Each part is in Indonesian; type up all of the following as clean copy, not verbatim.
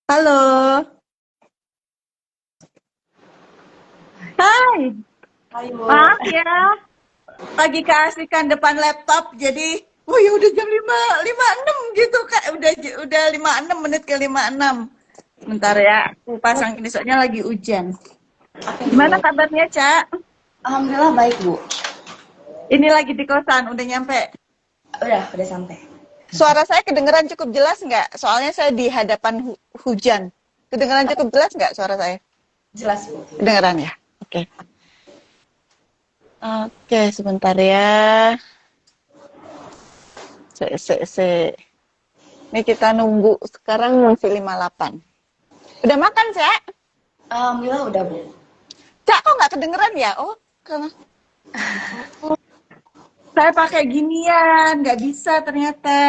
Halo, hai, Ayo, maaf ya, lagi keasikan depan laptop, jadi, oh ya udah jam 5.56 gitu kak, udah 5.06 menit ke 5.06. Bentar ya, aku pasang ini soalnya lagi hujan. oke Gimana Bu. kabarnya, Cak? Alhamdulillah baik Bu. Ini lagi di kosan, udah nyampe. Udah sampai. Suara saya kedengeran cukup jelas nggak? Soalnya saya di hadapan hujan. Kedengeran cukup jelas nggak suara saya? Jelas Bu. Kedengeran ya? Oke. Oke, sebentar ya. Se. Ini kita nunggu, sekarang masih 58. Udah makan, Cak? Alhamdulillah udah Bu. Cak, kok nggak kedengeran ya? Oh, karena saya pakai ginian, nggak bisa ternyata.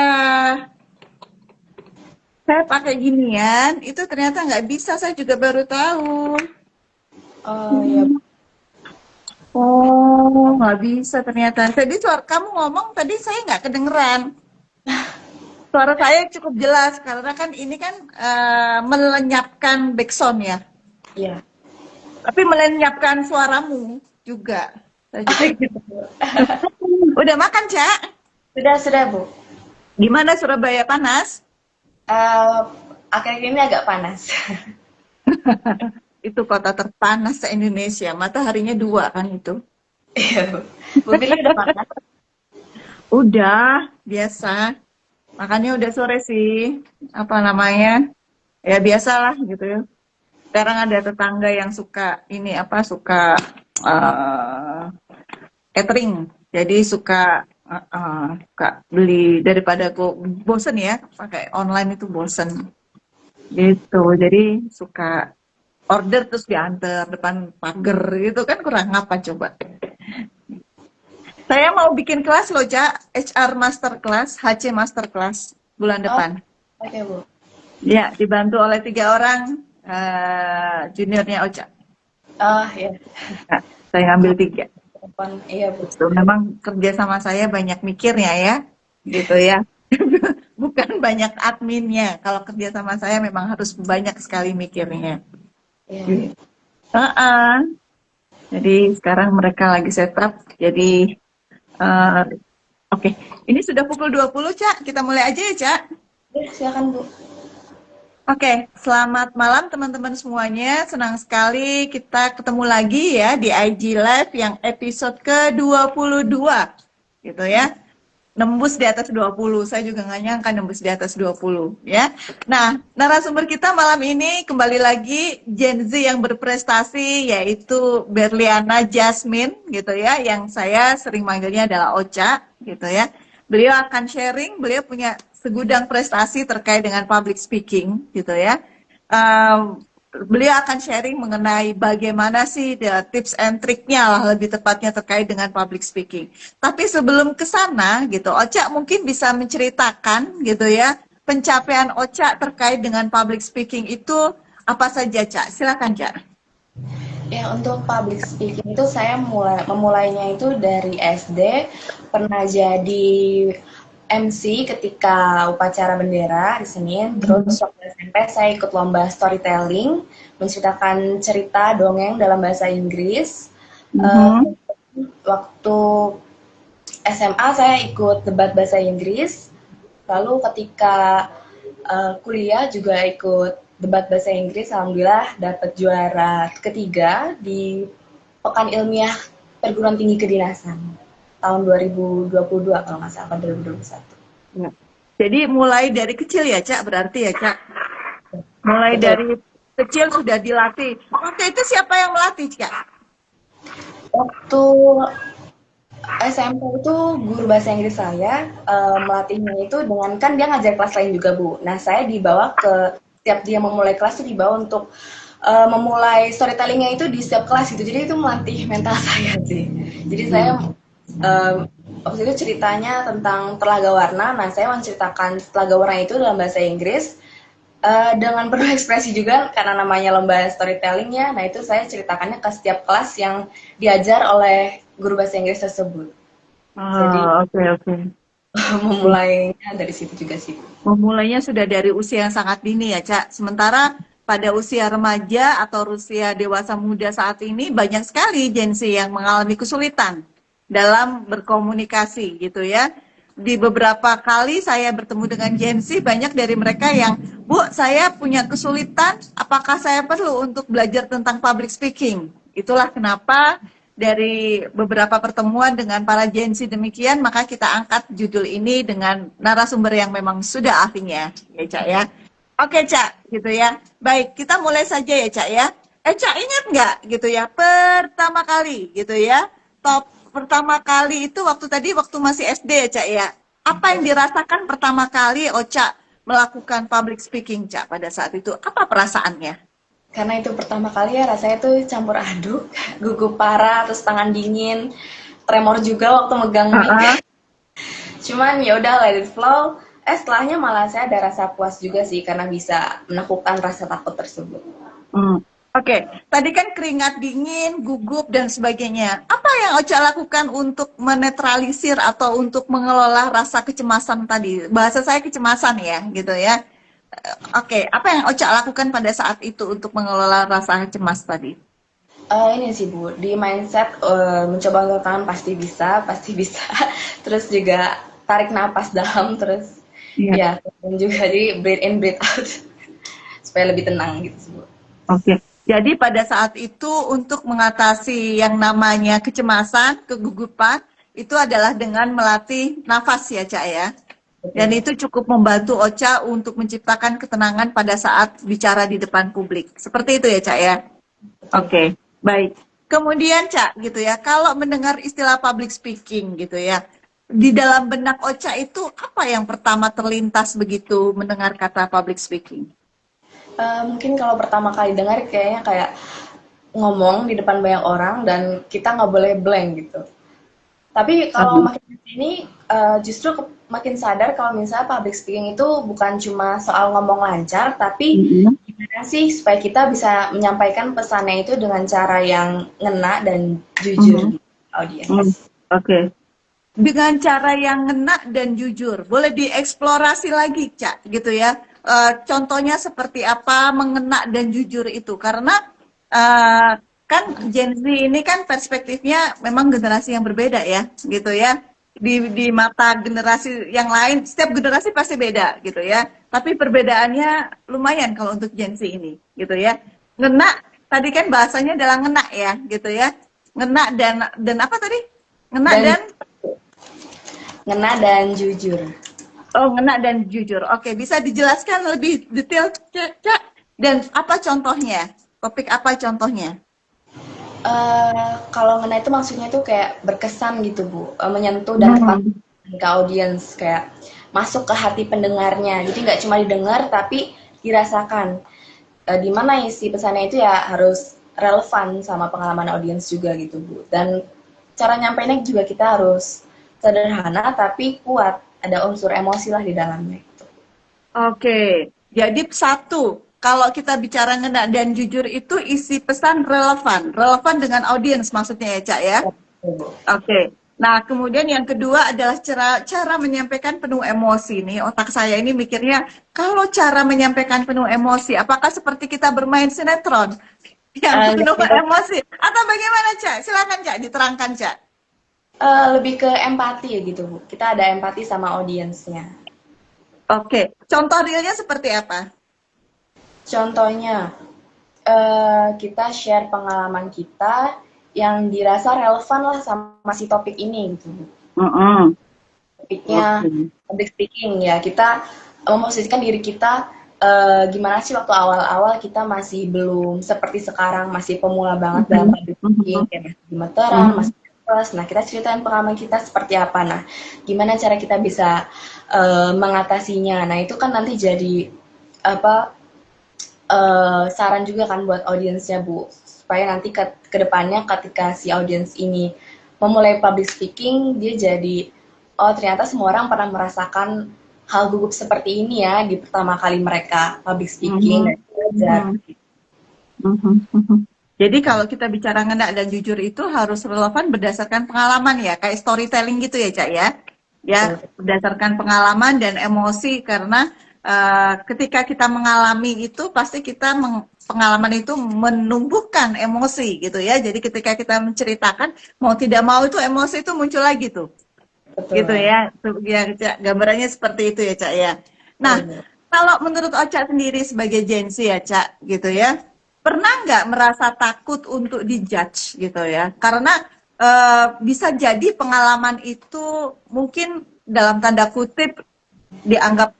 Saya pakai ginian, itu ternyata nggak bisa, saya juga baru tahu. Oh ya Bu. Oh, nggak bisa ternyata. Tadi suara kamu ngomong, tadi saya nggak kedengeran. Suara saya cukup jelas, karena kan ini kan melenyapkan backsound ya. Iya. Tapi melenyapkan suaramu juga. Saya Oh juga. gitu Bu. Udah makan, Cak? Sudah Bu. Gimana Surabaya panas? Eh, Akhir-akhir ini agak panas. Itu kota terpanas se-Indonesia. Mataharinya dua kan itu. Iya Bu. Bu Billy udah makan? Udah, biasa. Makannya udah sore sih. Apa namanya? Ya biasalah gitu ya. Sekarang ada tetangga yang suka ini apa suka eh, catering. Jadi suka beli daripada aku bosen ya pakai online itu bosen gitu. Jadi suka order terus diantar depan pagar gitu kan kurang apa coba. Saya mau bikin kelas loh, Cak. HR Master Class, HC Master Class bulan Oh, depan. oke Bu. Ya, dibantu oleh 3 orang juniornya Ocha. Oh ya. Nah, saya ngambil 3. Telepon. Iya Bu. So, memang kerja sama saya banyak mikirnya ya, gitu ya. Bukan banyak adminnya. Kalau kerja sama saya memang harus banyak sekali mikirnya. Iya. Heeh. Jadi sekarang mereka lagi setup. Jadi eh, oke. Ini sudah pukul 20, Cak. Kita mulai aja ya, Cak. Ya, silakan Bu. Oke, selamat malam teman-teman semuanya. Senang sekali kita ketemu lagi ya di IG Live yang episode ke-22. Gitu ya. Nembus di atas 20. Saya juga nggak nyangka nembus di atas 20 ya. Nah, narasumber kita malam ini kembali lagi Gen Z yang berprestasi yaitu Berliana Jasmine gitu ya, yang saya sering manggilnya adalah Ocha gitu ya. Beliau akan sharing, beliau punya segudang prestasi terkait dengan public speaking gitu ya. Beliau akan sharing mengenai bagaimana sih tips and triknya lah lebih tepatnya terkait dengan public speaking. Tapi sebelum ke sana gitu, Ocha mungkin bisa menceritakan gitu ya, pencapaian Ocha terkait dengan public speaking itu apa saja, Cak? Silakan, Cak. Ya, untuk public speaking itu saya memulainya itu dari SD, pernah jadi MC ketika upacara bendera di Senin, terus waktu SMP saya ikut lomba storytelling, menceritakan cerita dongeng dalam bahasa Inggris. Eh, Mhm. Waktu SMA saya ikut debat bahasa Inggris, lalu ketika kuliah juga ikut debat bahasa Inggris, alhamdulillah dapat juara ketiga di Pekan Ilmiah Perguruan Tinggi Kedinasan tahun 2022 kalau nggak salah, 2021. Ya. Jadi mulai dari kecil ya, Cak, berarti ya, Cak. Mulai Betul. dari kecil sudah dilatih. Waktu itu siapa yang melatih, Cak? Waktu SMP itu guru bahasa Inggris saya melatihnya itu dengan kan dia ngajar kelas lain juga Bu. Nah saya dibawa ke setiap dia memulai kelas itu dibawa untuk memulai storytellingnya itu di setiap kelas gitu. Jadi itu melatih mental saya sih. Jadi saya um, waktu itu ceritanya tentang telaga warna. Nah saya menceritakan telaga warna itu dalam bahasa Inggris dengan penuh ekspresi juga karena namanya lomba storytellingnya. Nah itu saya ceritakannya ke setiap kelas yang diajar oleh guru bahasa Inggris tersebut. Jadi Oke, oke. memulainya dari situ juga sih. Memulainya sudah dari usia yang sangat dini ya, Cak. Sementara pada usia remaja atau usia dewasa muda saat ini banyak sekali Gen Z yang mengalami kesulitan dalam berkomunikasi gitu ya. Di beberapa kali saya bertemu dengan Gen Z, banyak dari mereka yang, Bu, saya punya kesulitan, apakah saya perlu untuk belajar tentang public speaking? Itulah kenapa dari beberapa pertemuan dengan para Gen Z demikian, maka kita angkat judul ini dengan narasumber yang memang sudah ahlinya, ya Cak ya. Oke Cak, gitu ya. Baik, kita mulai saja ya Cak ya. Cak ingat nggak gitu ya, pertama kali gitu ya, pertama kali itu waktu masih SD ya Cak ya. Apa yang dirasakan pertama kali Oca melakukan public speaking Cak pada saat itu? Apa perasaannya? Karena itu pertama kali ya rasanya tuh campur aduk, gugup parah, terus tangan dingin, tremor juga waktu megang mic. Uh-uh. Cuman ya udah let it flow. Setelahnya malah saya ada rasa puas juga sih karena bisa menaklukkan rasa takut tersebut. Hmm. Oke, tadi kan keringat dingin, gugup, dan sebagainya. Apa yang Ocha lakukan untuk menetralisir atau untuk mengelola rasa kecemasan tadi? Bahasa saya kecemasan ya, gitu ya. Oke, apa yang Ocha lakukan pada saat itu untuk mengelola rasa cemas tadi? Ini sih Bu, di mindset mencoba angkat tangan pasti bisa, pasti bisa. Terus juga tarik napas dalam, terus Iya. ya dan juga di breathe in, breathe out supaya lebih tenang gitu sih Bu. Oke. Jadi pada saat itu untuk mengatasi yang namanya kecemasan, kegugupan, itu adalah dengan melatih nafas ya, Cak ya. Dan Betul. itu cukup membantu Ocha untuk menciptakan ketenangan pada saat bicara di depan publik. Seperti itu ya, Cak ya. Betul. Oke, baik. Kemudian, Cak, gitu ya, kalau mendengar istilah public speaking gitu ya, di dalam benak Ocha itu apa yang pertama terlintas begitu mendengar kata public speaking? Mungkin kalau pertama kali dengar kayaknya kayak ngomong di depan banyak orang dan kita nggak boleh blank gitu. Tapi kalau makin di sini justru makin sadar kalau misalnya public speaking itu bukan cuma soal ngomong lancar, tapi Mhm. gimana sih supaya kita bisa menyampaikan pesannya itu dengan cara yang ngena dan jujur Mhm. di Mhm. audiens. Oke. Dengan cara yang ngena dan jujur, boleh dieksplorasi lagi, Cak, gitu ya. Contohnya seperti apa mengena dan jujur itu? Karena eh, kan Gen Z ini kan perspektifnya memang generasi yang berbeda ya, gitu ya. Di mata generasi yang lain, setiap generasi pasti beda, gitu ya. Tapi perbedaannya lumayan kalau untuk Gen Z ini, gitu ya. Ngena, tadi kan bahasanya adalah ngena ya, gitu ya. Ngena dan apa tadi? Ngena Dan dan ngena dan jujur. oh, ngena dan jujur. Oke, bisa dijelaskan lebih detail, Cak? Dan apa contohnya? Topik apa contohnya? Kalau ngena itu maksudnya itu kayak berkesan gitu Bu, menyentuh dan tepat Hmm. ke audiens kayak masuk ke hati pendengarnya. Jadi nggak cuma didengar tapi dirasakan. Di mana isi pesannya itu ya harus relevan sama pengalaman audiens juga gitu Bu. Dan cara nyampainya juga kita harus sederhana tapi kuat. Ada unsur emosi lah di dalamnya. Oke, jadi satu, kalau kita bicara ngena dan jujur itu isi pesan relevan. Relevan dengan audiens maksudnya ya, Cak ya? Bu. Oke. Nah, kemudian yang kedua adalah cara menyampaikan penuh emosi nih. Otak saya ini mikirnya, kalau cara menyampaikan penuh emosi, apakah seperti kita bermain sinetron yang penuh emosi? Atau bagaimana, Cak? Silakan, Cak, diterangkan, Cak. Lebih ke empati gitu Bu. Kita ada empati sama audiensnya. Oke, contoh realnya seperti apa? Contohnya, kita share pengalaman kita yang dirasa relevan lah sama si topik ini gitu. Mm-mm. Topiknya Oke. public speaking ya, kita memposisikan diri kita gimana sih waktu awal-awal kita masih belum seperti sekarang, masih pemula banget dalam Mhm. public speaking, Mhm. kayak masih gemeteran, Mhm. masih nervous. Nah, kita ceritain pengalaman kita seperti apa. Nah, gimana cara kita bisa mengatasinya. Nah, itu kan nanti jadi apa saran juga kan buat audiensnya Bu, supaya nanti ke depannya ketika si audiens ini memulai public speaking, dia jadi, oh ternyata semua orang pernah merasakan hal gugup seperti ini ya di pertama kali mereka public speaking Mhm. dan belajar. Mhm. Mhm. Mhm. Jadi kalau kita bicara ngena dan jujur itu harus relevan berdasarkan pengalaman ya, kayak storytelling gitu ya, Cak ya. Ya, Betul. berdasarkan pengalaman dan emosi karena ketika kita mengalami itu pasti kita pengalaman itu menumbuhkan emosi gitu ya. Jadi ketika kita menceritakan mau tidak mau itu emosi itu muncul lagi tuh. Gitu Betul. ya. Ya, Cak, gambarannya seperti itu ya, Cak ya. Iya, Nah, Bu. kalau menurut Ocha sendiri sebagai Gen Z ya, Cak, gitu ya, pernah nggak merasa takut untuk dijudge gitu ya? Karena bisa jadi pengalaman itu mungkin dalam tanda kutip dianggap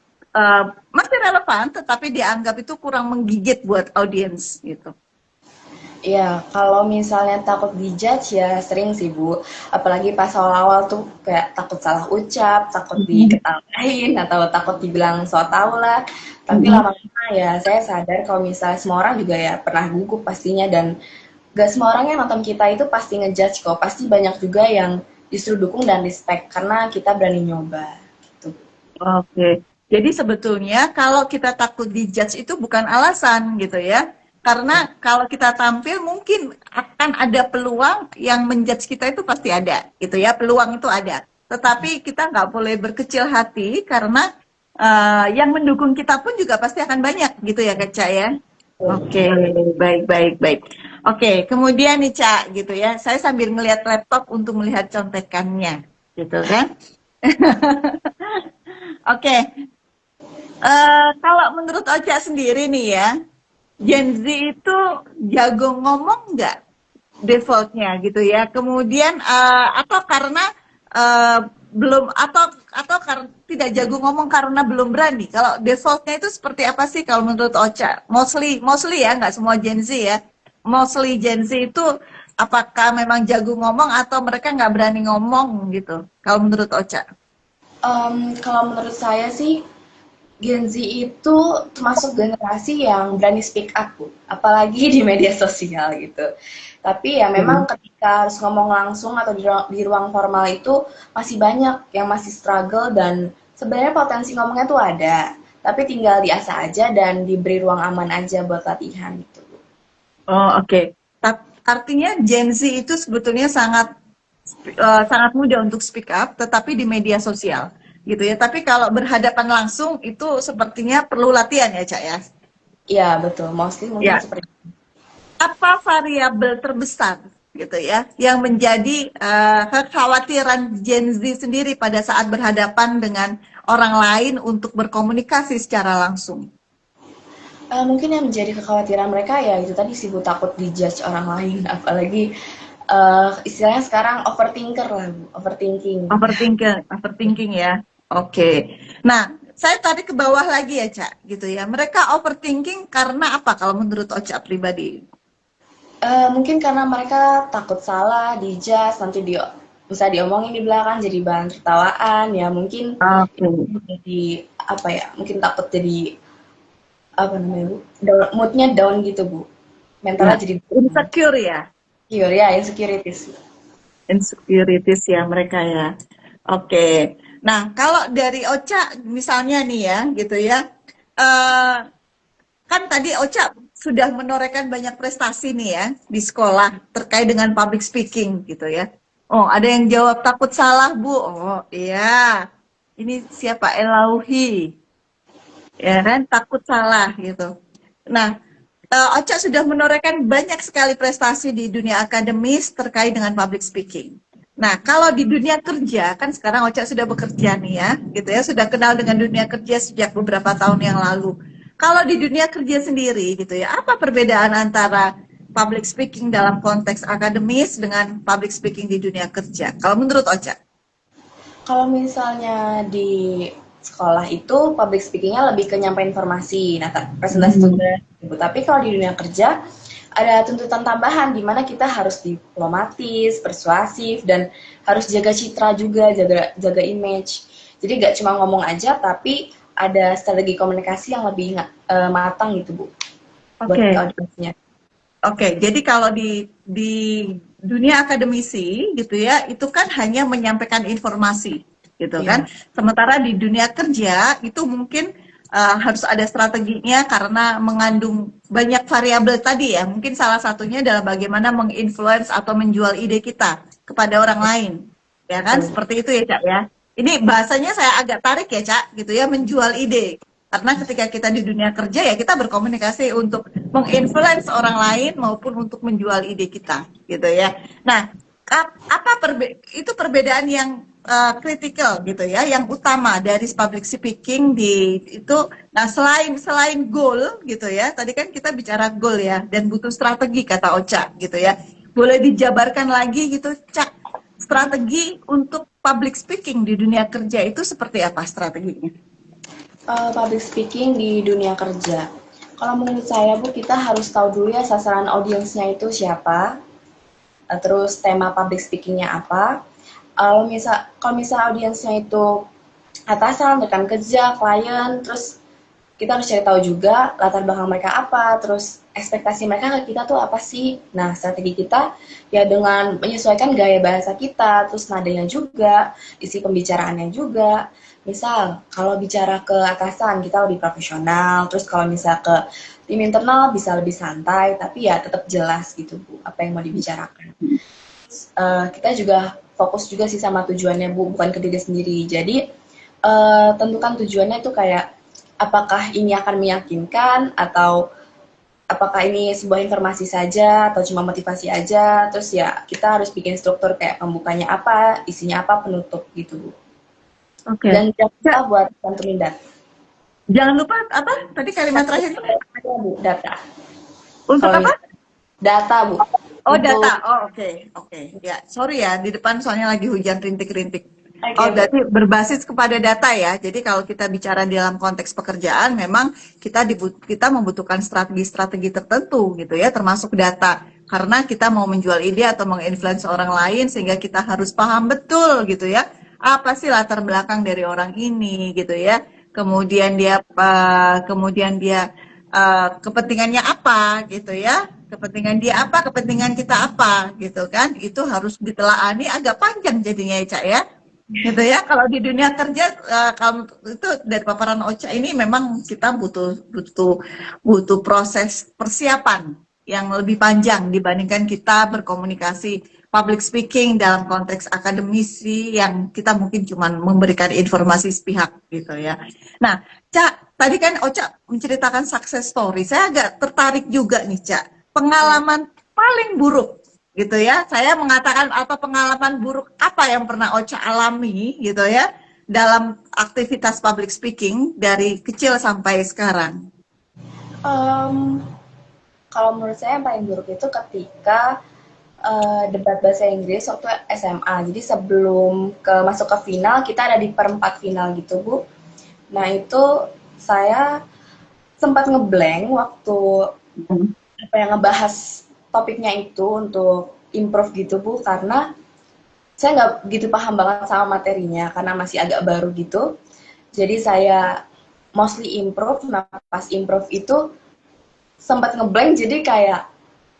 masih relevan, tetapi dianggap itu kurang menggigit buat audiens gitu. Iya, kalau misalnya takut dijudge ya sering sih Bu. Apalagi pas awal-awal tuh kayak takut salah ucap, takut Mhm. diketawain, atau takut dibilang so tau lah. Tapi Mhm. lama-lama ya saya sadar kalau misalnya semua orang juga ya pernah gugup pastinya, dan gak semua orang yang nonton kita itu pasti ngejudge kok. Pasti banyak juga yang justru dukung dan respect karena kita berani nyoba gitu. Oke, jadi sebetulnya kalau kita takut dijudge itu bukan alasan gitu ya. Karena kalau kita tampil mungkin akan ada peluang yang menjudge kita itu pasti ada gitu ya, peluang itu ada. Tetapi kita nggak boleh berkecil hati karena yang mendukung kita pun juga pasti akan banyak gitu ya Kak Ca ya. Oke, baik, baik, baik. Oke, kemudian nih Cak gitu ya, saya sambil ngelihat laptop untuk melihat contekannya gitu kan. Oke, kalau menurut Ocha sendiri nih ya, Gen Z itu jago ngomong nggak defaultnya gitu ya? Kemudian atau karena eh, belum atau karena tidak jago ngomong karena belum berani? Kalau defaultnya itu seperti apa sih kalau menurut Ocha? Mostly ya, nggak semua Gen Z ya. Mostly Gen Z itu apakah memang jago ngomong atau mereka nggak berani ngomong gitu? Kalau menurut Ocha? Kalau menurut saya sih Gen Z itu termasuk generasi yang berani speak up, Bu. Apalagi di media sosial gitu. Tapi ya memang ketika harus ngomong langsung atau di ruang formal itu masih banyak yang masih struggle, dan sebenarnya potensi ngomongnya tuh ada. Tapi tinggal diasah aja dan diberi ruang aman aja buat latihan gitu, Bu. Oh, oke. Artinya Gen Z itu sebetulnya sangat mudah untuk speak up, tetapi di media sosial, gitu ya. Tapi kalau berhadapan langsung itu sepertinya perlu latihan ya, Cak ya. Iya, betul. Mostly mungkin Ya, seperti itu. apa variabel terbesar, gitu ya, yang menjadi kekhawatiran Gen Z sendiri pada saat berhadapan dengan orang lain untuk berkomunikasi secara langsung? Mungkin yang menjadi kekhawatiran mereka ya itu tadi sih, Bu, takut dijudge orang lain. Apalagi istilahnya sekarang overthinker lah, Bu. Overthinking. Overthinking ya. Oke. Nah, saya tadi ke bawah lagi ya, Cak, gitu ya. Mereka overthinking karena apa kalau menurut Ocha pribadi? Mungkin karena mereka takut salah, dijudge, nanti bisa diomongin di belakang jadi bahan tertawaan, ya mungkin Oke. jadi apa ya? Mungkin takut jadi apa namanya, Bu? Moodnya down gitu, Bu. Ya, Mentalnya jadi down. insecure ya. Insecure ya, insecurities. Insecurities ya mereka ya. Oke. Nah, kalau dari Ocha misalnya nih ya, gitu ya. eh kan tadi Ocha sudah menorehkan banyak prestasi nih ya di sekolah terkait dengan public speaking gitu ya. Oh, ada yang jawab takut salah, Bu. Oh, iya. Ini siapa? Elauhi. Ya kan, takut salah gitu. Nah, Ocha sudah menorehkan banyak sekali prestasi di dunia akademis terkait dengan public speaking. Nah, kalau di dunia kerja, kan sekarang Ocha sudah bekerja nih ya, gitu ya, sudah kenal dengan dunia kerja sejak beberapa tahun yang lalu. Kalau di dunia kerja sendiri, gitu ya, apa perbedaan antara public speaking dalam konteks akademis dengan public speaking di dunia kerja? Kalau menurut Ocha? Kalau misalnya di sekolah itu public speaking-nya lebih ke nyampe informasi, nah presentasi Hmm. tugas gitu. Tapi kalau di dunia kerja ada tuntutan tambahan di mana kita harus diplomatis, persuasif, dan harus jaga citra juga, jaga jaga image. Jadi gak cuma ngomong aja, tapi ada strategi komunikasi yang lebih matang gitu, Bu, buat Oke. audiensnya. Oke, jadi kalau di dunia akademisi gitu ya, itu kan hanya menyampaikan informasi gitu kan. Iya, Sementara di dunia kerja itu mungkin harus ada strateginya karena mengandung banyak variabel tadi ya. Mungkin salah satunya adalah bagaimana menginfluence atau menjual ide kita kepada orang lain. Ya kan? Betul. Seperti itu ya, Cak ya. Ini bahasanya saya agak tarik ya, Cak, gitu ya, menjual ide. Karena ketika kita di dunia kerja ya kita berkomunikasi untuk menginfluence orang lain maupun untuk menjual ide kita, gitu ya. Nah, apa itu perbedaan yang kritikal gitu ya, yang utama dari public speaking di itu. Nah, selain goal gitu ya, tadi kan kita bicara goal ya, dan butuh strategi kata Ocha gitu ya. Boleh dijabarkan lagi gitu, Cak, strategi untuk public speaking di dunia kerja itu seperti apa strateginya? Public speaking di dunia kerja. Kalau menurut saya Bu, kita harus tahu dulu ya sasaran audiensnya itu siapa, terus tema public speakingnya apa. Kalau misal audiensnya itu atasan, rekan kerja, klien, terus kita harus cari tahu juga latar belakang mereka apa, terus ekspektasi mereka ke kita tuh apa sih. Nah, strategi kita ya dengan menyesuaikan gaya bahasa kita, terus nadanya juga, isi pembicaraannya juga. Misal, kalau bicara ke atasan, kita lebih profesional, terus kalau misal ke tim internal bisa lebih santai, tapi ya tetap jelas gitu Bu, apa yang mau dibicarakan. Kita juga fokus juga sih sama tujuannya Bu, bukan ke diri sendiri. Jadi, tentukan tujuannya itu kayak apakah ini akan meyakinkan atau apakah ini sebuah informasi saja atau cuma motivasi aja. Terus ya kita harus bikin struktur kayak pembukanya apa, isinya apa, penutup gitu Bu. Oke. Dan jangan lupa buat cantumin data. Jangan lupa apa tadi kalimat terakhir itu? Ada Bu, data. Untuk Kalau apa? data Bu. Oh, Untuk data. Oh, oke. Ya, sorry ya, di depan soalnya lagi hujan rintik-rintik. oke Oh, Bu. berarti berbasis kepada data ya. Jadi kalau kita bicara dalam konteks pekerjaan, memang kita membutuhkan strategi-strategi tertentu gitu ya, termasuk data. Karena kita mau menjual ide atau menginfluence orang lain, sehingga kita harus paham betul gitu ya. Apa sih latar belakang dari orang ini gitu ya. Kemudian dia kepentingannya apa gitu ya, kepentingan dia apa, kepentingan kita apa gitu kan, itu harus ditelaani. Agak panjang jadinya ya, Cak ya, gitu ya. Kalau di dunia kerja, kalau itu dari paparan Ocha ini memang kita butuh butuh butuh proses persiapan yang lebih panjang dibandingkan kita berkomunikasi public speaking dalam konteks akademisi yang kita mungkin cuma memberikan informasi sepihak gitu ya. Nah, Cak, tadi kan Ocha menceritakan success story. Saya agak tertarik juga nih, Cak. Pengalaman paling buruk gitu ya. Saya mengatakan apa pengalaman buruk apa yang pernah Ocha alami gitu ya dalam aktivitas public speaking dari kecil sampai sekarang. Um, Kalau menurut saya yang paling buruk itu ketika debat bahasa Inggris waktu SMA. Jadi sebelum masuk ke final, kita ada di perempat final gitu, Bu. Nah, itu saya sempat ngeblank waktu apa yang ngebahas topiknya itu untuk improve gitu, Bu, karena saya nggak gitu paham banget sama materinya karena masih agak baru gitu. Jadi saya mostly improve. Nah, pas improve itu sempat ngeblank jadi kayak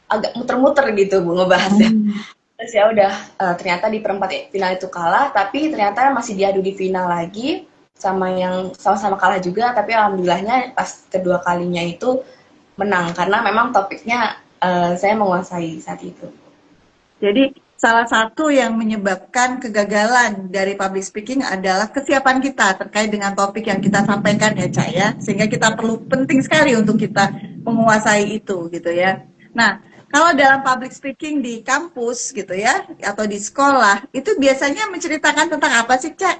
agak muter-muter gitu Bu ngebahasnya. Terus ya udah ternyata di perempat final itu kalah, tapi ternyata masih diadu di final lagi sama yang sama-sama kalah juga, tapi alhamdulillahnya pas kedua kalinya itu menang karena memang topiknya saya menguasai saat itu. Jadi salah satu yang menyebabkan kegagalan dari public speaking adalah kesiapan kita terkait dengan topik yang kita sampaikan ya, Cak ya. Sehingga kita penting sekali untuk kita menguasai itu gitu ya. Nah, kalau dalam public speaking di kampus gitu ya atau di sekolah, itu biasanya menceritakan tentang apa sih, Cak?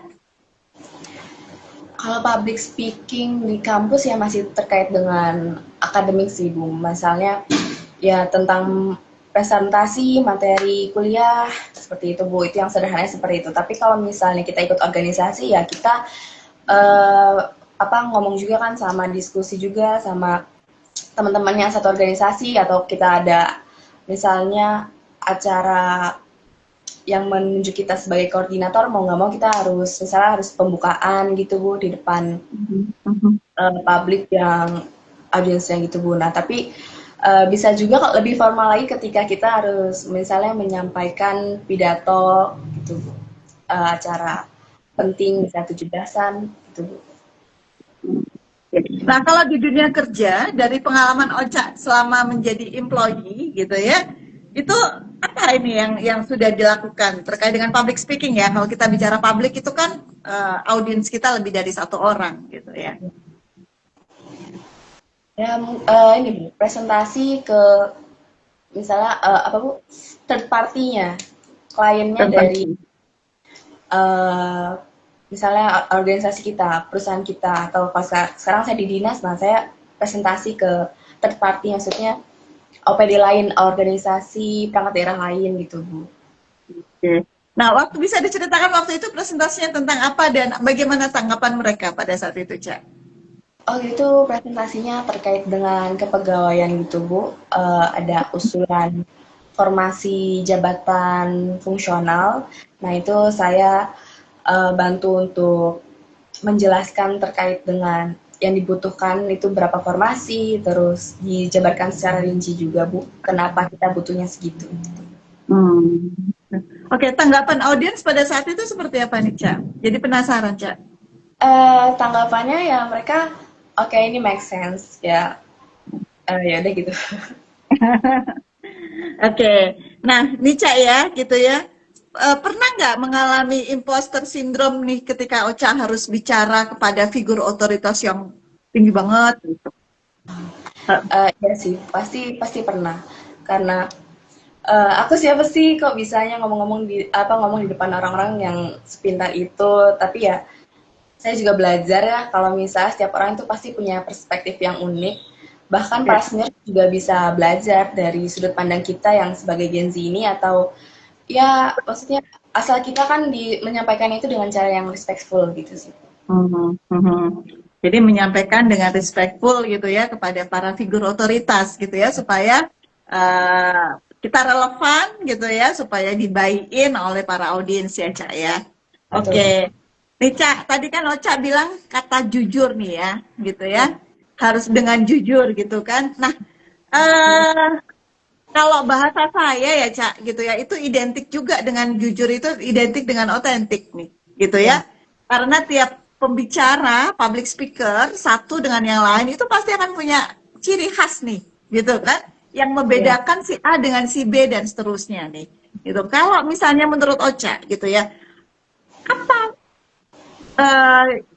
Kalau public speaking di kampus ya masih terkait dengan akademik sih Bu. Misalnya ya tentang presentasi materi kuliah seperti itu Bu. Itu yang sederhananya seperti itu. Tapi kalau misalnya kita ikut organisasi ya kita ngomong juga kan sama diskusi juga sama teman-teman yang satu organisasi, atau kita ada misalnya acara yang menunjuk kita sebagai koordinator, mau nggak mau kita harus pembukaan gitu Bu di depan publik yang audiensnya gitu Bu. Nah tapi bisa juga lebih formal lagi ketika kita harus misalnya menyampaikan pidato gitu Bu. Acara penting misalnya 17-an gitu Bu. Nah, kalau di dunia kerja, dari pengalaman Ocha selama menjadi employee gitu ya, itu apa ini yang sudah dilakukan terkait dengan public speaking ya? Kalau kita bicara public itu kan audiens kita lebih dari satu orang gitu ya. Ya, ini Bu, presentasi ke misalnya apa Bu, third party-nya, kliennya dari Tentang eh, misalnya organisasi kita, perusahaan kita, atau pas sekarang saya di dinas, nah saya presentasi ke third party, maksudnya OPD lain, organisasi perangkat daerah lain gitu Bu. Oke. Nah, waktu bisa diceritakan waktu itu presentasinya tentang apa dan bagaimana tanggapan mereka pada saat itu, Cak? Oh itu presentasinya terkait dengan kepegawaian gitu Bu. Ada usulan formasi jabatan fungsional. Nah itu saya bantu untuk menjelaskan terkait dengan yang dibutuhkan itu berapa formasi, terus dijabarkan secara rinci juga Bu, kenapa kita butuhnya segitu. Hmm. Oke, tanggapan audiens pada saat itu seperti apa nih, Cak? Jadi penasaran, Cak. Tanggapannya ya mereka, oke ini make sense ya, ya udah gitu. Oke, nah Nica ya, gitu ya. Pernah nggak mengalami imposter syndrome nih ketika Ocha harus bicara kepada figur otoritas yang tinggi banget? Gitu? Ya sih, pasti pasti pernah. Karena aku siapa sih kok bisanya ngomong di depan orang-orang yang sepintar itu. Tapi ya saya juga belajar ya kalau misalnya setiap orang itu pasti punya perspektif yang unik. Bahkan Oke. para senior juga bisa belajar dari sudut pandang kita yang sebagai Gen Z ini, atau ya maksudnya asal kita kan menyampaikan itu dengan cara yang respectful gitu sih. Mhm, mhm. Jadi menyampaikan dengan respectful gitu ya kepada para figur otoritas gitu ya supaya eh, kita relevan gitu ya supaya dibayin oleh para audiens ya Cak ya. Betul. Oke. Nih Cak, tadi kan Ocha bilang kata jujur nih ya gitu ya. Ya. Harus dengan jujur gitu kan. Nah, eh kalau bahasa saya ya Cak gitu ya, itu identik juga dengan jujur itu identik dengan otentik nih gitu ya. Ya. Karena tiap pembicara, public speaker satu dengan yang lain itu pasti akan punya ciri khas nih gitu kan. Yang Ya. membedakan si A dengan si B dan seterusnya nih. Gitu. Kalau misalnya menurut Ocha gitu ya, apa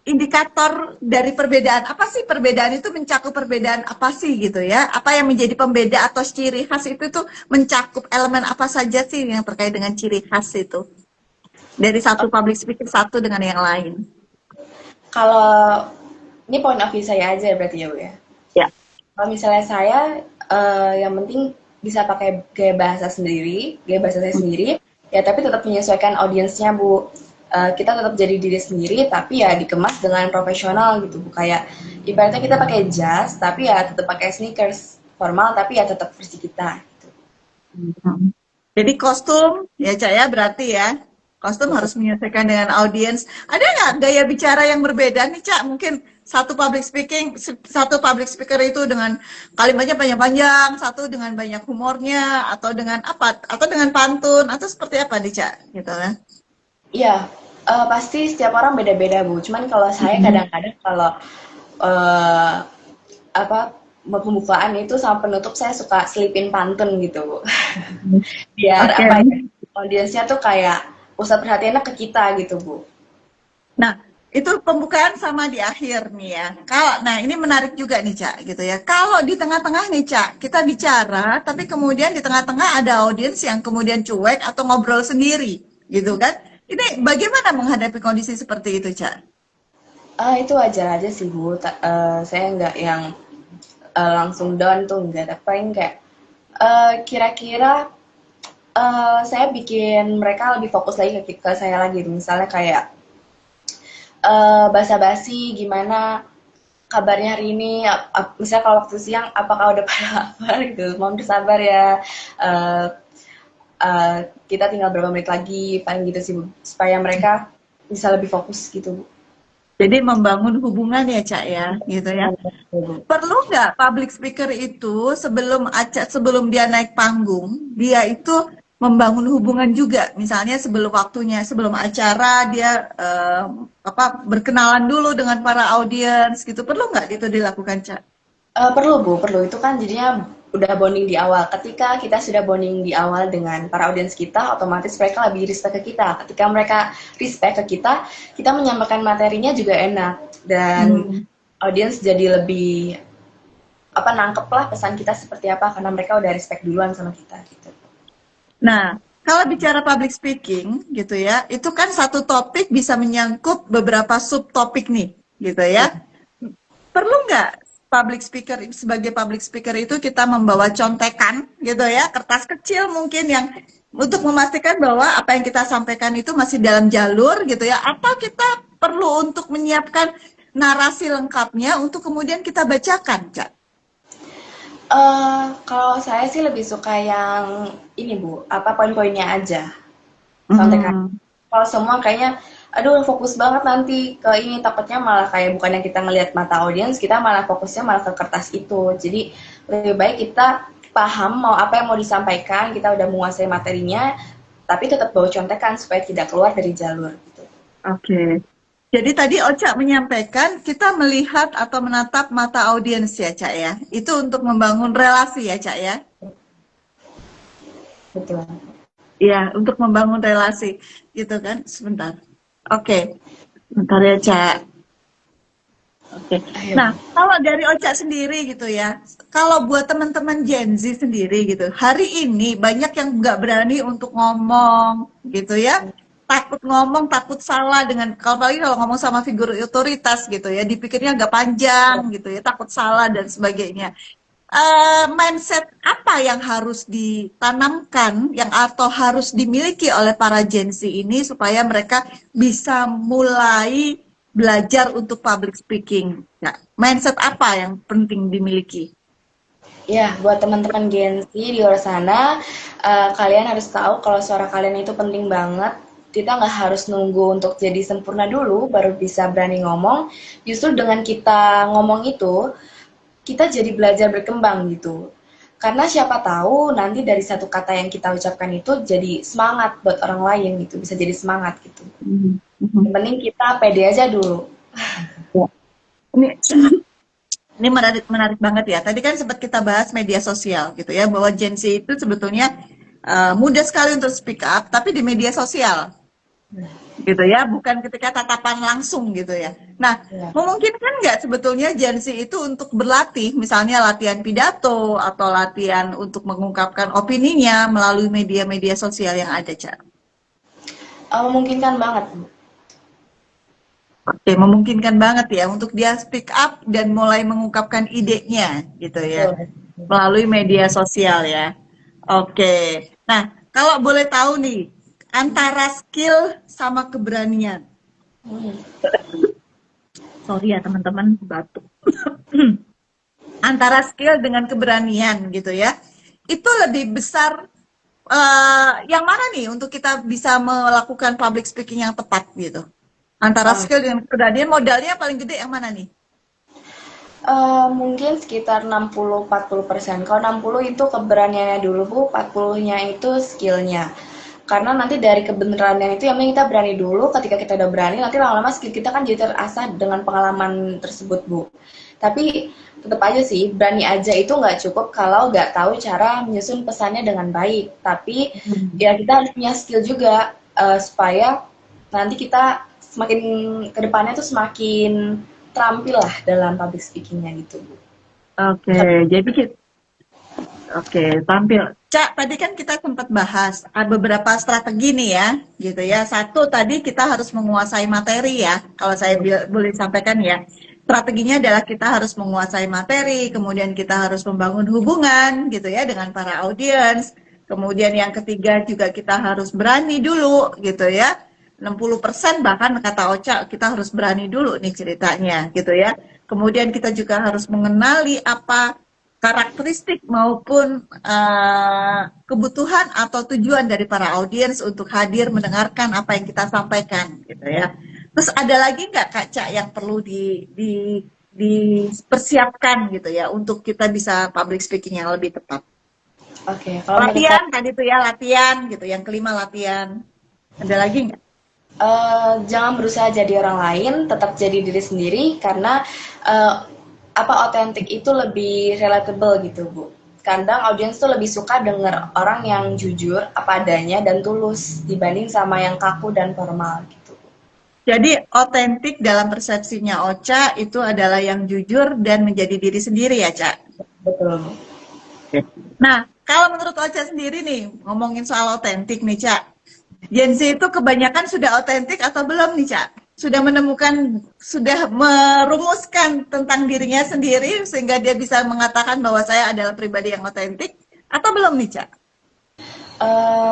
indikator dari perbedaan apa sih perbedaan itu mencakup perbedaan apa sih gitu ya apa yang menjadi pembeda atau ciri khas itu tuh mencakup elemen apa saja sih yang terkait dengan ciri khas itu dari satu public speaker satu dengan yang lain. Kalau ini point of view saya aja berarti ya Bu ya. Ya. Kalau misalnya saya, yang penting bisa pakai gaya bahasa saya sendiri, ya tapi tetap menyesuaikan audiensnya Bu. Kita tetap jadi diri sendiri, tapi ya dikemas dengan profesional gitu Bu. Kayak ibaratnya kita pakai jas, tapi ya tetap pakai sneakers formal, tapi ya tetap versi kita. Gitu. Hmm. Jadi kostum ya Cak ya berarti ya kostum Betul. harus menyesuaikan dengan audiens. Ada nggak gaya bicara yang berbeda nih Cak? Mungkin satu public speaker itu dengan kalimatnya panjang-panjang, satu dengan banyak humornya, atau dengan apa? Atau dengan pantun, atau seperti apa nih Cak? Gitu kan? Iya, pasti setiap orang beda-beda Bu. Cuman kalau saya kadang-kadang kalau eh, apa pembukaan itu sama penutup saya suka selipin pantun gitu Bu. Biar Oke. apa ya, audiensnya tuh kayak pusat perhatiannya ke kita gitu Bu. Nah, itu pembukaan sama di akhir nih ya. Kalau, nah ini menarik juga nih Cak, gitu ya. Kalau di tengah-tengah nih Cak, kita bicara, tapi kemudian di tengah-tengah ada audiens yang kemudian cuek atau ngobrol sendiri, gitu kan? Ini bagaimana menghadapi kondisi seperti itu Cak? Itu wajar aja sih Bu. Saya nggak yang langsung down tuh nggak, tapi paling kayak kira-kira saya bikin mereka lebih fokus lagi ke saya lagi. Misalnya kayak basa-basi gimana kabarnya hari ini, misalnya kalau waktu siang apakah udah pada lapar gitu, mohon bersabar ya, eh, eh, kita tinggal berapa menit lagi paling gitu sih Bu. Supaya mereka bisa lebih fokus gitu Bu. Jadi membangun hubungan ya Cak ya, gitu ya. Bu. Perlu nggak public speaker itu sebelum dia naik panggung, dia itu membangun hubungan juga, misalnya sebelum waktunya, sebelum acara dia berkenalan dulu dengan para audiens gitu, perlu nggak itu dilakukan, Cak? Perlu Bu, perlu. Itu kan jadinya udah bonding di awal. Ketika kita sudah bonding di awal dengan para audiens kita, otomatis mereka lebih respect ke kita. Ketika mereka respect ke kita menyampaikan materinya juga enak. Dan Hmm. audiens jadi lebih nangkep lah pesan kita seperti apa karena mereka udah respect duluan sama kita gitu. Nah, kalau bicara public speaking gitu ya, itu kan satu topik bisa menyangkut beberapa subtopik nih, gitu Ya. ya. Perlu nggak sebagai public speaker itu kita membawa contekan gitu ya, kertas kecil mungkin yang untuk memastikan bahwa apa yang kita sampaikan itu masih dalam jalur gitu ya, atau kita perlu untuk menyiapkan narasi lengkapnya untuk kemudian kita bacakan, Cak? Kalau saya sih lebih suka yang ini Bu, poin-poinnya aja. Contekan. Hmm. Kalau semua kayaknya, aduh fokus banget nanti ke ini, takutnya malah kayak bukannya kita ngelihat mata audiens, kita malah fokusnya malah ke kertas itu. Jadi lebih baik kita paham mau apa yang mau disampaikan, kita udah menguasai materinya, tapi tetap bawa contekan supaya tidak keluar dari jalur gitu. Oke. Jadi tadi Ocha menyampaikan kita melihat atau menatap mata audiens ya, Cak ya. Itu untuk membangun relasi ya, Cak ya. Betul. Iya, untuk membangun relasi gitu kan. Sebentar. Oke. Bentar ya, Cak. Oke. Ayo. Nah, kalau dari Ocha sendiri gitu ya, kalau buat teman-teman Gen Z sendiri gitu, hari ini banyak yang nggak berani untuk ngomong gitu ya, takut ngomong, takut salah dengan, kalau apalagi kalau ngomong sama figur otoritas gitu ya, dipikirnya nggak panjang gitu ya, takut salah dan sebagainya. Mindset apa yang harus ditanamkan, yang atau harus dimiliki oleh para Gen Z ini supaya mereka bisa mulai belajar untuk public speaking? Ya, mindset apa yang penting dimiliki? Ya, buat teman-teman Gen Z di luar sana, kalian harus tahu kalau suara kalian itu penting banget. Kita nggak harus nunggu untuk jadi sempurna dulu baru bisa berani ngomong. Justru dengan kita ngomong itu, kita jadi belajar berkembang gitu. Karena siapa tahu nanti dari satu kata yang kita ucapkan itu jadi semangat buat orang lain gitu, bisa jadi semangat gitu. Yang penting kita pede aja dulu. Ya. Ini menarik, menarik banget ya. Tadi kan sempat kita bahas media sosial gitu ya, bahwa Gen Z itu sebetulnya mudah sekali untuk speak up, tapi di media sosial gitu ya, bukan ketika tatapan langsung gitu ya. Nah, Ya. memungkinkan nggak sebetulnya Gen Z itu untuk berlatih, misalnya latihan pidato atau latihan untuk mengungkapkan opininya melalui media-media sosial yang ada, Cak? Memungkinkan banget. Oke, memungkinkan banget ya untuk dia speak up dan mulai mengungkapkan idenya gitu ya, Betul. melalui media sosial ya. Oke, nah kalau boleh tahu nih, antara skill sama keberanian. Hmm. Sorry ya teman-teman, batuk. Antara skill dengan keberanian gitu ya, itu lebih besar yang mana nih untuk kita bisa melakukan public speaking yang tepat gitu? Antara Oh, skill dengan keberanian, modalnya paling gede yang mana nih? mungkin sekitar 60-40%. Kalau 60 itu keberaniannya dulu Bu, 40-nya itu skillnya. Karena nanti dari kebenarannya itu yang penting kita berani dulu, ketika kita udah berani, nanti lama-lama skill kita kan jadi terasah dengan pengalaman tersebut Bu. Tapi tetap aja sih, berani aja itu nggak cukup kalau nggak tahu cara menyusun pesannya dengan baik. Tapi ya kita harus punya skill juga, supaya nanti kita semakin kedepannya tuh semakin terampil lah dalam public speakingnya gitu Bu. Oke, jadi kita, oke, tampil. Cak, tadi kan kita sempat bahas ada beberapa strategi nih ya, gitu ya. Satu tadi kita harus menguasai materi ya, kalau saya boleh sampaikan ya. Strateginya adalah kita harus menguasai materi, kemudian kita harus membangun hubungan gitu ya dengan para audiens. Kemudian yang ketiga juga kita harus berani dulu gitu ya. 60% bahkan kata Ocha kita harus berani dulu nih ceritanya gitu ya. Kemudian kita juga harus mengenali apa karakteristik maupun kebutuhan atau tujuan dari para audiens untuk hadir mendengarkan apa yang kita sampaikan gitu ya. Terus ada lagi nggak Kak Cak yang perlu dipersiapkan gitu ya untuk kita bisa public speaking yang lebih tepat? Oke, kalau menurut saya Latihan kan itu ya, latihan gitu. Yang kelima latihan. Ada lagi nggak? jangan berusaha jadi orang lain, tetap jadi diri sendiri karena eh, apa otentik itu lebih relatable gitu, Bu. Kadang audiens tuh lebih suka denger orang yang jujur apa adanya dan tulus dibanding sama yang kaku dan formal gitu. Jadi otentik dalam persepsinya Ocha itu adalah yang jujur dan menjadi diri sendiri ya, Cak? Betul, Bu. Nah, kalau menurut Ocha sendiri nih, ngomongin soal otentik nih, Cak. Gen Z itu kebanyakan sudah otentik atau belum nih, Cak? Sudah menemukan, sudah merumuskan tentang dirinya sendiri sehingga dia bisa mengatakan bahwa saya adalah pribadi yang otentik atau belum nih, Cak?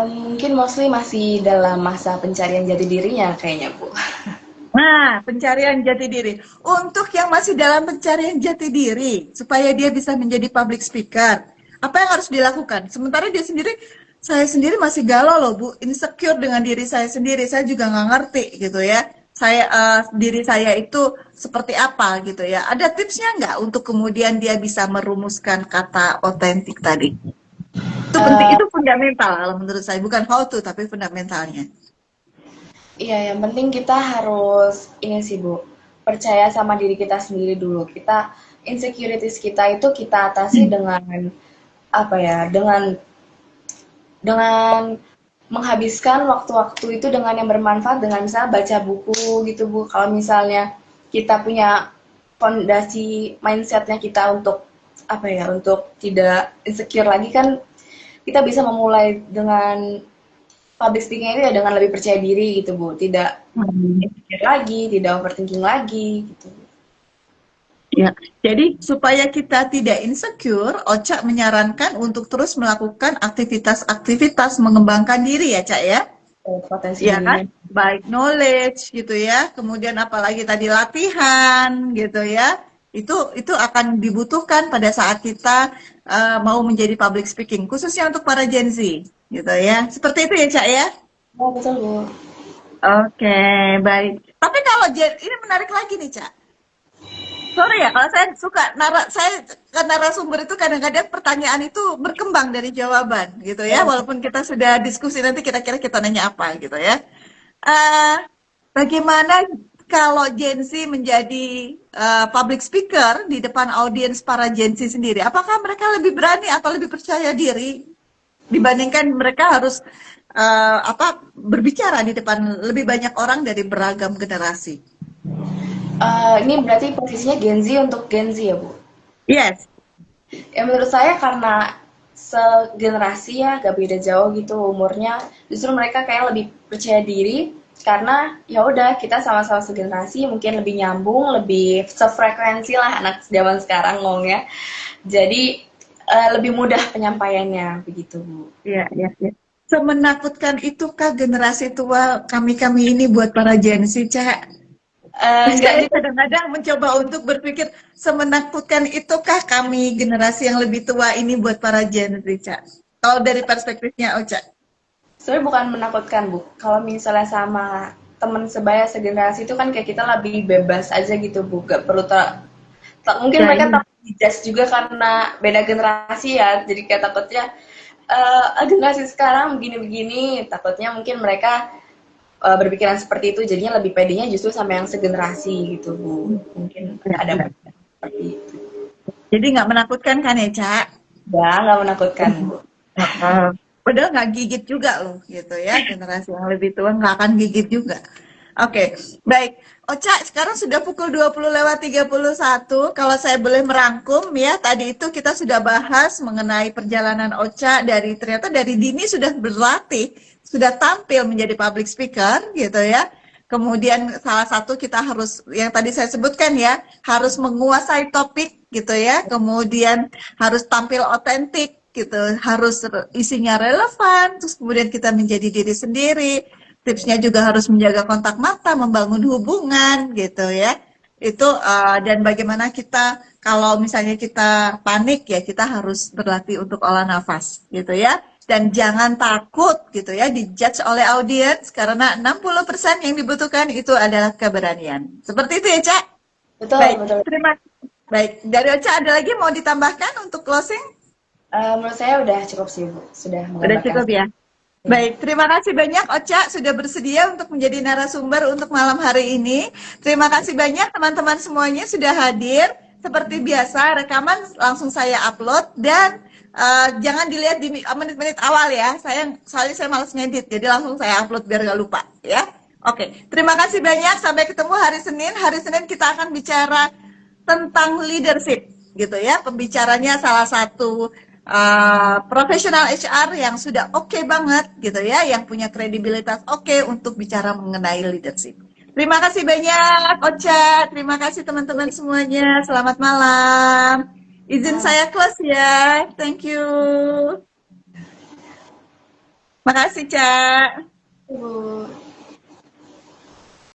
Mungkin mostly masih dalam masa pencarian jati dirinya kayaknya, Bu. Nah, pencarian jati diri. Untuk yang masih dalam pencarian jati diri, supaya dia bisa menjadi public speaker, apa yang harus dilakukan? Sementara dia sendiri, saya sendiri masih galau loh, Bu. Insecure dengan diri saya sendiri. Saya juga nggak ngerti gitu ya. Diri saya itu seperti apa gitu ya. Ada tipsnya nggak untuk kemudian dia bisa merumuskan kata otentik tadi? Itu penting, Eh, itu fundamental kalau menurut saya. Bukan how to, tapi fundamentalnya. iya, yang penting kita harus ini sih, Bu. Percaya sama diri kita sendiri dulu. Kita insecurities kita itu kita atasi dengan apa ya? Dengan menghabiskan waktu-waktu itu dengan yang bermanfaat dengan misalnya baca buku gitu, Bu. Kalau misalnya kita punya fondasi mindsetnya kita untuk apa ya, untuk tidak insecure lagi kan kita bisa memulai dengan public speaking itu ya dengan lebih percaya diri gitu, Bu. Tidak Hmm. insecure lagi, tidak overthinking lagi gitu. Ya, jadi supaya kita tidak insecure, Ocha menyarankan untuk terus melakukan aktivitas-aktivitas mengembangkan diri ya, Cak ya. Potensi Ya kan? dirinya. Baik knowledge gitu ya, kemudian apalagi tadi latihan gitu ya. Itu akan dibutuhkan pada saat kita mau menjadi public speaking, khususnya untuk para Gen Z gitu ya. Seperti itu ya, Cak ya. Oh, betul, Bu. Oke, baik. Tapi kalau ini menarik lagi nih, Cak. Sorry ya, kalau saya suka saya ke narasumber itu kadang-kadang pertanyaan itu berkembang dari jawaban gitu ya, Oh, walaupun kita sudah diskusi nanti kira-kira kita nanya apa gitu ya. Eh, Bagaimana kalau Gen Z menjadi public speaker di depan audiens para Gen Z sendiri? Apakah mereka lebih berani atau lebih percaya diri dibandingkan mereka harus berbicara di depan lebih banyak orang dari beragam generasi? ini berarti posisinya Gen Z untuk Gen Z ya, Bu? Yes. Ya menurut saya karena segenerasi ya gak beda jauh gitu umurnya, justru mereka kayak lebih percaya diri karena ya udah kita sama-sama segenerasi mungkin lebih nyambung, lebih sefrekuensi lah anak zaman sekarang ngomongnya. Jadi lebih mudah penyampaiannya begitu, Bu. Iya, iya, iya. Semenakutkan itukah generasi tua kami-kami ini buat para Gen Z, Cak? Enggak Saya juga. kadang-kadang mencoba untuk berpikir, semenakutkan itukah kami generasi yang lebih tua ini buat para Gen Z, Cak? Kalau dari perspektifnya Ocha. Sebenarnya bukan menakutkan, Bu. Kalau misalnya sama teman sebaya segenerasi itu kan kayak kita lebih bebas aja gitu, Bu. Gak perlu mungkin Ya, mereka ini. takut dijudge juga karena beda generasi ya. Jadi kayak takutnya generasi sekarang begini-begini. Takutnya mungkin mereka berpikiran seperti itu. Jadinya lebih pedenya justru sama yang segenerasi gitu, Bu. Mungkin Ya, ada ya. seperti itu. Jadi nggak menakutkan kan ya, Cak? Ya, nggak menakutkan, Bu. Heeh. Padahal nggak gigit juga loh, gitu ya. Generasi yang lebih tua nggak akan gigit juga. Oke, baik. Ocha, sekarang sudah pukul 20:31. Kalau saya boleh merangkum ya, tadi itu kita sudah bahas mengenai perjalanan Ocha ternyata dari dini sudah berlatih, sudah tampil menjadi public speaker gitu ya. Kemudian salah satu kita harus yang tadi saya sebutkan ya, harus menguasai topik gitu ya. Kemudian harus tampil otentik gitu, harus isinya relevan, terus kemudian kita menjadi diri sendiri. Tipsnya juga harus menjaga kontak mata, membangun hubungan gitu ya. Itu dan bagaimana kita kalau misalnya kita panik ya kita harus berlatih untuk olah nafas gitu ya. Dan jangan takut gitu ya dijudge oleh audiens karena 60% yang dibutuhkan itu adalah keberanian. Seperti itu ya, Cak? Betul, Baik, betul. terima Baik, dari Ocha ada lagi mau ditambahkan untuk closing? Menurut saya udah cukup sih Bu, sudah Udah menggambarkan. cukup ya? Ya. Baik, terima kasih banyak Ocha sudah bersedia untuk menjadi narasumber untuk malam hari ini. Terima kasih banyak teman-teman semuanya sudah hadir. Seperti biasa, rekaman langsung saya upload dan jangan dilihat di menit-menit awal ya. Soalnya saya malas ngedit, jadi langsung saya upload biar nggak lupa ya. Oke, terima kasih banyak. Sampai ketemu hari Senin. Hari Senin kita akan bicara tentang leadership, gitu ya. Pembicaranya salah satu profesional HR yang sudah oke banget gitu ya, yang punya kredibilitas oke untuk bicara mengenai leadership. Terima kasih banyak Ocha, terima kasih teman-teman semuanya. Selamat malam. Izin Selamat saya close ya. Thank you. Makasih, Ca. Bu.